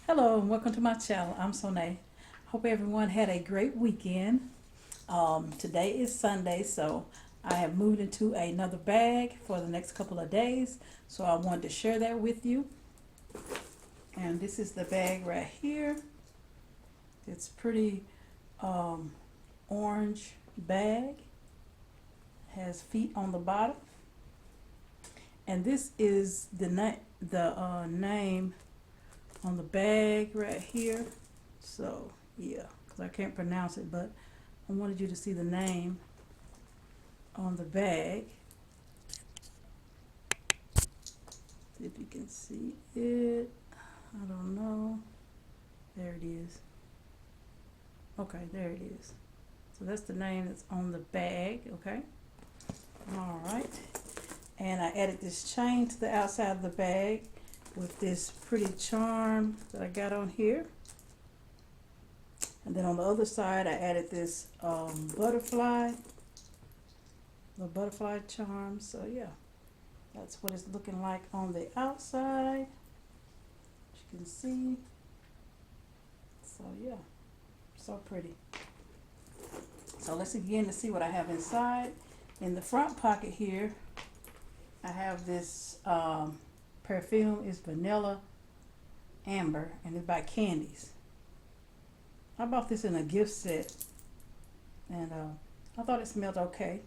Hello and welcome to my channel. I'm Sona. Hope everyone had a great weekend. Today is Sunday, so I have moved into another bag for the next couple of days. So I wanted to share that with you. And this is the bag right here. It's pretty orange bag. Has feet on the bottom. And this is the name on the bag right here. So yeah, because I can't pronounce it, but I wanted you to see the name on the bag. See if you can see it. I don't know. There it is. Okay, there it is. So that's the name that's on the bag. Okay. All right. And I added this chain to the outside of the bag with this pretty charm that I got on here. And then on the other side, I added this butterfly, the butterfly charm. So yeah, that's what it's looking like on the outside, as you can see. So yeah, so pretty. So let's begin to see what I have inside. In the front pocket here, I have this perfume. It's vanilla amber, and it's by Candies. I bought this in a gift set, and I thought it smelled okay.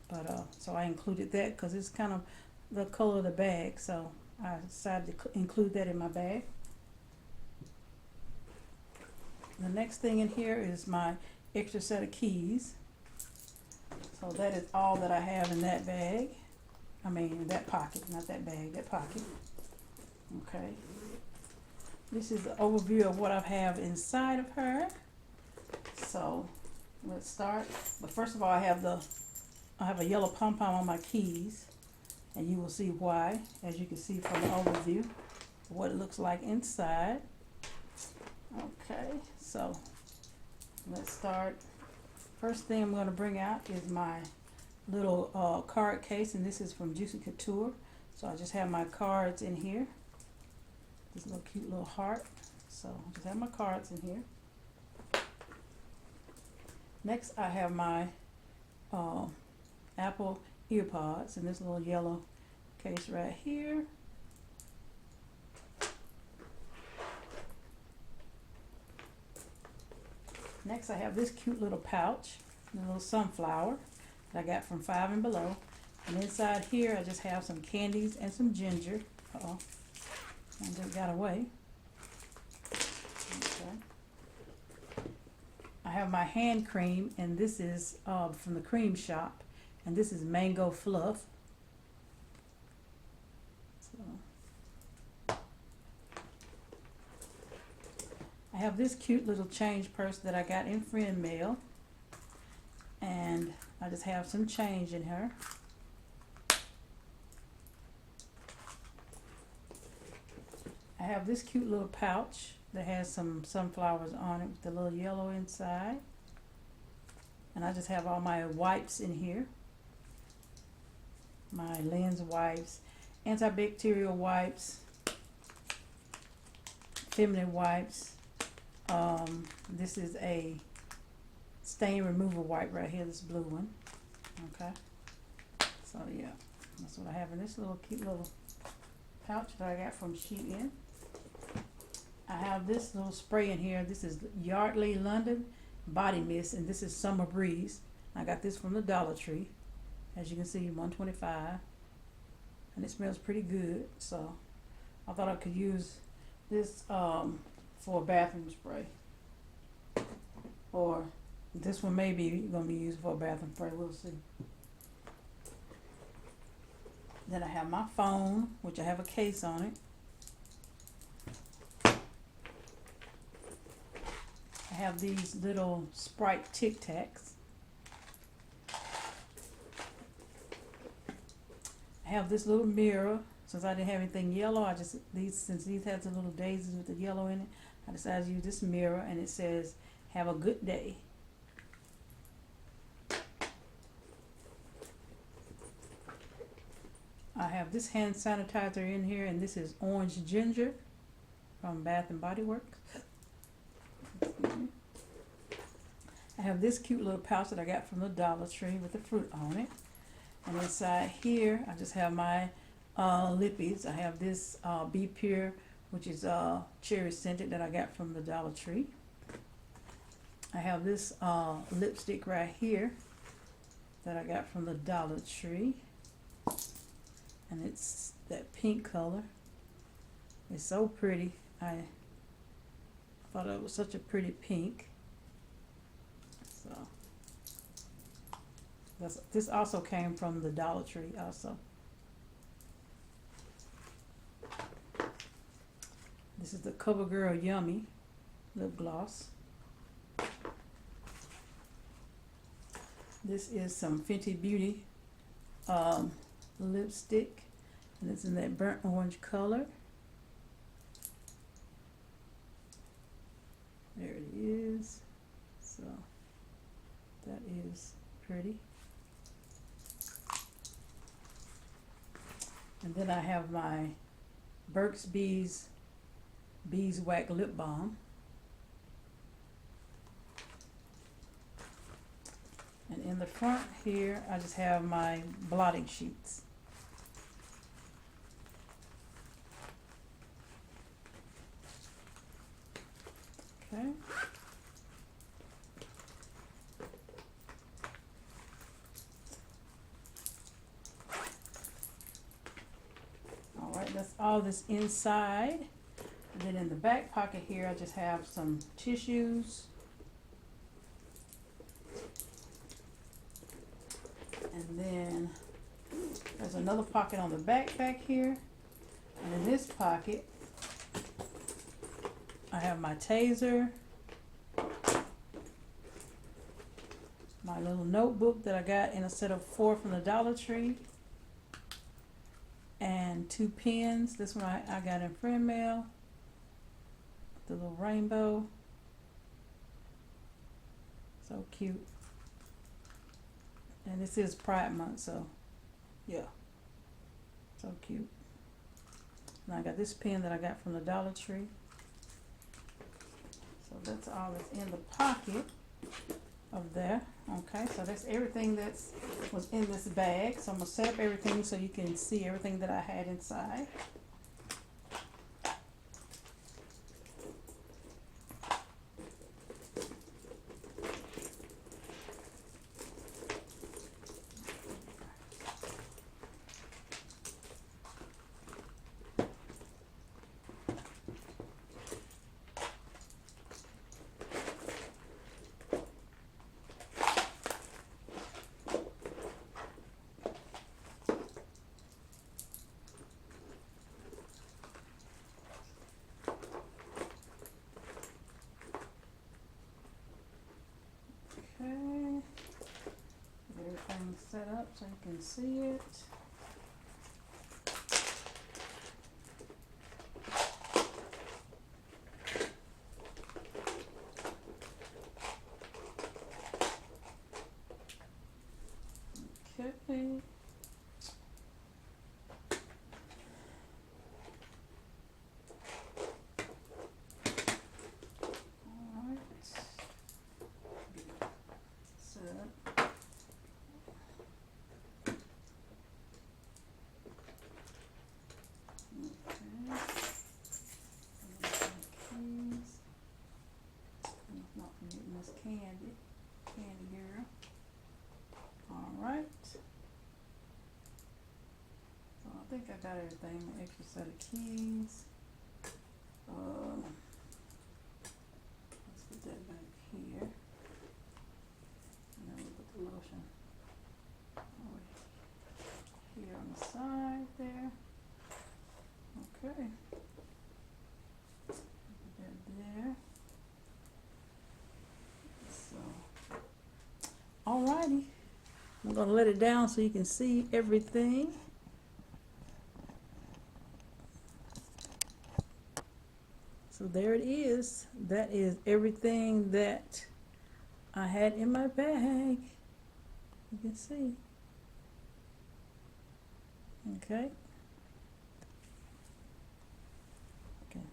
But so I included that because it's kind of the color of the bag. So I decided to include that in my bag. The next thing in here is my extra set of keys. So that is all that I have in that bag. I mean, in that pocket, not that bag, that pocket. Okay. This is the overview of what I have inside of her. So let's start. But first of all, I have a yellow pom-pom on my keys, and you will see why, as you can see from the overview, what it looks like inside. Okay, so let's start. First thing I'm going to bring out is my little card case, and this is from Juicy Couture. So I just have my cards in here. This little cute little heart. So I just have my cards in here. Next, I have my Apple earpods in this little yellow case right here. Next, I have this cute little pouch, a little sunflower that I got from Five and Below. And inside here, I just have some candies and some ginger. Uh-oh, I just got away. Okay. I have my hand cream, and this is from the cream shop, and this is mango fluff. So I have this cute little change purse that I got in friend mail, and I just have some change in her. I have this cute little pouch that has some sunflowers on it with the little yellow inside. And I just have all my wipes in here. My lens wipes, antibacterial wipes, feminine wipes. This is a stain removal wipe right here, this blue one. Okay. So yeah, that's what I have in this little cute little pouch that I got from Shein. I have this little spray in here. This is Yardley London Body Mist, and this is Summer Breeze. I got this from the Dollar Tree. As you can see, $1.25, and it smells pretty good. So I thought I could use this for a bathroom spray, or this one may be going to be used for a bathroom spray. We'll see. Then I have my phone, which I have a case on it. I have these little Sprite Tic Tacs. I have this little mirror. Since I didn't have anything yellow, since these had the little daisies with the yellow in it, I decided to use this mirror, and it says, "Have a good day." I have this hand sanitizer in here, and this is orange ginger. from Bath and Body Works. I have this cute little pouch that I got from the Dollar Tree with the fruit on it. And inside here, I just have my lippies. I have this Be Pure, which is cherry scented, that I got from the Dollar Tree. I have this lipstick right here that I got from the Dollar Tree. And it's that pink color. It's so pretty. I thought it was such a pretty pink. So this also came from the Dollar Tree also. This is the CoverGirl Yummy lip gloss. This is some Fenty Beauty lipstick, and it's in that burnt orange color. There it is. So that is pretty. And then I have my Burt's Bees Beeswax Lip Balm. And in the front here, I just have my blotting sheets. Okay. All right, that's all this inside. And then in the back pocket here, I just have some tissues. And then there's another pocket on the back here. And in this pocket, I have my taser, my little notebook that I got in a set of 4 from the Dollar Tree, and 2 pens. This one I got in friend mail, the little rainbow. So cute. And this is Pride Month, so yeah, so cute. And I got this pen that I got from the Dollar Tree. So that's all that's in the pocket of there. Okay, so that's everything that's was in this bag. So I'm gonna set up everything so you can see everything that I had inside. Okay, get everything set up so you can see it. Okay. Candy girl. Alright. So I think I got everything. An extra set of keys. Let's put that back here. And then we'll put the lotion over here on the side there. Okay. Put that there. Alrighty, I'm going to let it down so you can see everything. So there it is. That is everything that I had in my bag. You can see. Okay. Okay.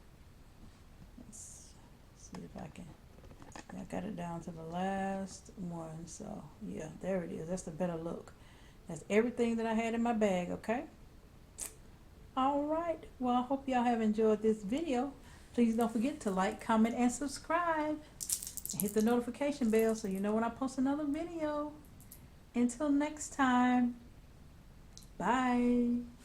second. I got it down to the last one, so yeah, there it is. That's the better look. That's everything that I had in my bag, okay? Alright, well, I hope y'all have enjoyed this video. Please don't forget to like, comment, and subscribe. And hit the notification bell so you know when I post another video. Until next time, bye.